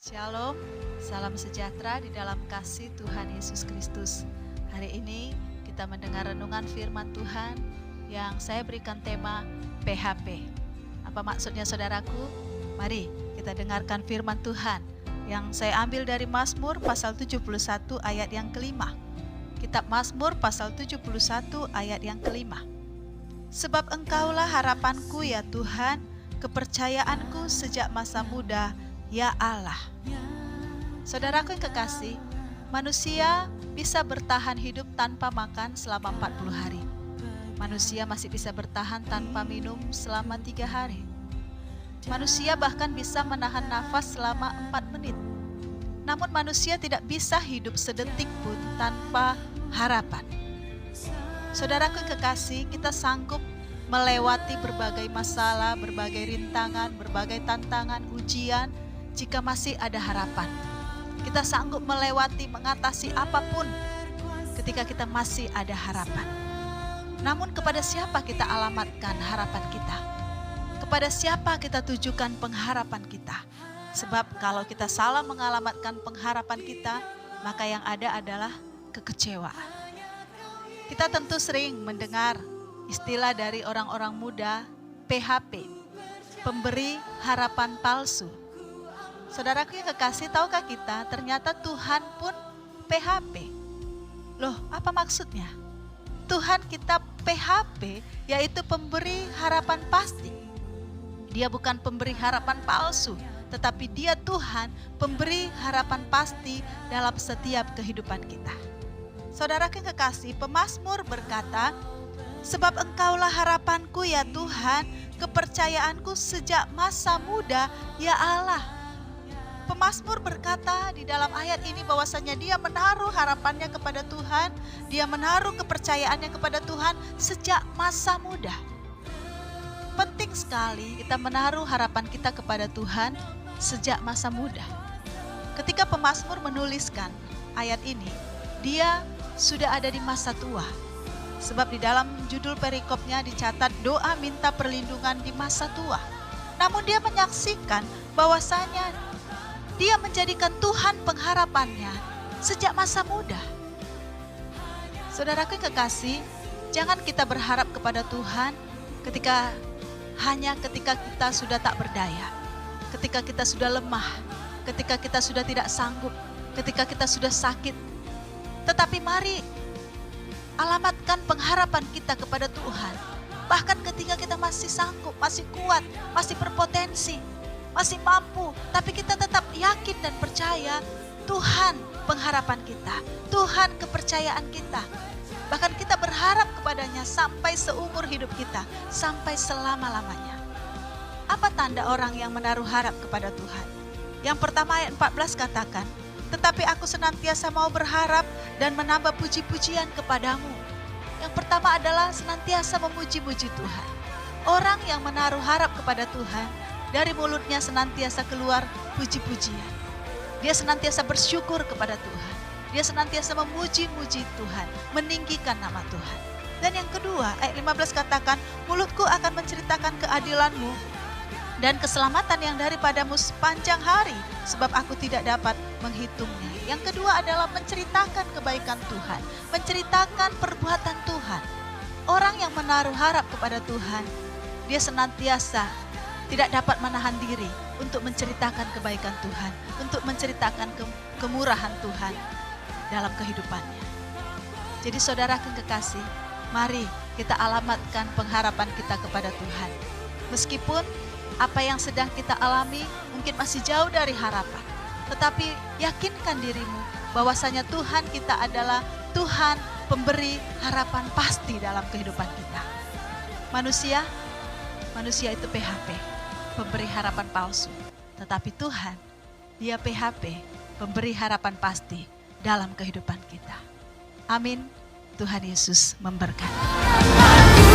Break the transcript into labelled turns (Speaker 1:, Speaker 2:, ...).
Speaker 1: Shalom, salam sejahtera di dalam kasih Tuhan Yesus Kristus. Hari ini kita mendengar renungan firman Tuhan yang saya berikan tema PHP. Apa maksudnya saudaraku? Mari kita dengarkan firman Tuhan yang saya ambil dari Mazmur pasal 71 ayat yang kelima. Kitab Mazmur pasal 71 ayat yang kelima. Sebab Engkaulah harapanku ya Tuhan, kepercayaanku sejak masa muda, ya Allah. Saudaraku yang kekasih, manusia bisa bertahan hidup tanpa makan selama 40 hari. Manusia masih bisa bertahan tanpa minum selama 3 hari. Manusia bahkan bisa menahan nafas selama 4 menit. Namun manusia tidak bisa hidup sedetik pun tanpa harapan. Saudaraku yang kekasih, kita sanggup melewati berbagai masalah, berbagai rintangan, berbagai tantangan, ujian, jika masih ada harapan. Kita sanggup melewati, mengatasi apapun ketika kita masih ada harapan. Namun kepada siapa kita alamatkan harapan kita? Kepada siapa kita tujukan pengharapan kita? Sebab kalau kita salah mengalamatkan pengharapan kita, maka yang ada adalah kekecewaan. Kita tentu sering mendengar istilah dari orang-orang muda, PHP, pemberi harapan palsu. Saudaraku yang kekasih, tahukah kita ternyata Tuhan pun PHP? Loh, apa maksudnya? Tuhan kita PHP, yaitu pemberi harapan pasti. Dia bukan pemberi harapan palsu, tetapi Dia Tuhan pemberi harapan pasti dalam setiap kehidupan kita. Saudaraku yang kekasih, pemazmur berkata, sebab Engkaulah harapanku ya Tuhan, kepercayaanku sejak masa muda, ya Allah. Pemazmur berkata di dalam ayat ini bahwasanya dia menaruh harapannya kepada Tuhan, dia menaruh kepercayaannya kepada Tuhan sejak masa muda. Penting sekali kita menaruh harapan kita kepada Tuhan sejak masa muda. Ketika pemazmur menuliskan ayat ini, dia sudah ada di masa tua. Sebab di dalam judul perikopnya dicatat doa minta perlindungan di masa tua. Namun dia menyaksikan bahwasanya dia menjadikan Tuhan pengharapannya sejak masa muda. Saudaraku yang kekasih, jangan kita berharap kepada Tuhan ketika kita sudah tak berdaya, ketika kita sudah lemah, ketika kita sudah tidak sanggup, ketika kita sudah sakit. Tetapi mari alamatkan pengharapan kita kepada Tuhan. Bahkan ketika kita masih sanggup, masih kuat, masih berpotensi, masih mampu, tapi kita tetap yakin dan percaya Tuhan pengharapan kita, Tuhan kepercayaan kita. Bahkan kita berharap kepadanya sampai seumur hidup kita, sampai selama-lamanya. Apa tanda orang yang menaruh harap kepada Tuhan? Yang pertama ayat 14 katakan, tetapi aku senantiasa mau berharap dan menambah puji-pujian kepadamu. Yang pertama adalah senantiasa memuji-muji Tuhan. Orang yang menaruh harap kepada Tuhan, dari mulutnya senantiasa keluar puji-pujian. Dia senantiasa bersyukur kepada Tuhan. Dia senantiasa memuji-muji Tuhan, meninggikan nama Tuhan. Dan yang kedua, ayat 15 katakan, mulutku akan menceritakan keadilan-Mu dan keselamatan yang daripadamu sepanjang hari, sebab aku tidak dapat menghitungnya. Yang kedua adalah menceritakan kebaikan Tuhan, menceritakan perbuatan Tuhan. Orang yang menaruh harap kepada Tuhan, dia senantiasa tidak dapat menahan diri untuk menceritakan kebaikan Tuhan, untuk menceritakan kemurahan Tuhan dalam kehidupannya. Jadi saudara kekasih, mari kita alamatkan pengharapan kita kepada Tuhan. Meskipun apa yang sedang kita alami mungkin masih jauh dari harapan, tetapi yakinkan dirimu bahwasanya Tuhan kita adalah Tuhan pemberi harapan pasti dalam kehidupan kita. Manusia itu PHP, pemberi harapan palsu. Tetapi Tuhan, Dia PHP, pemberi harapan pasti dalam kehidupan kita. Amin. Tuhan Yesus memberkati.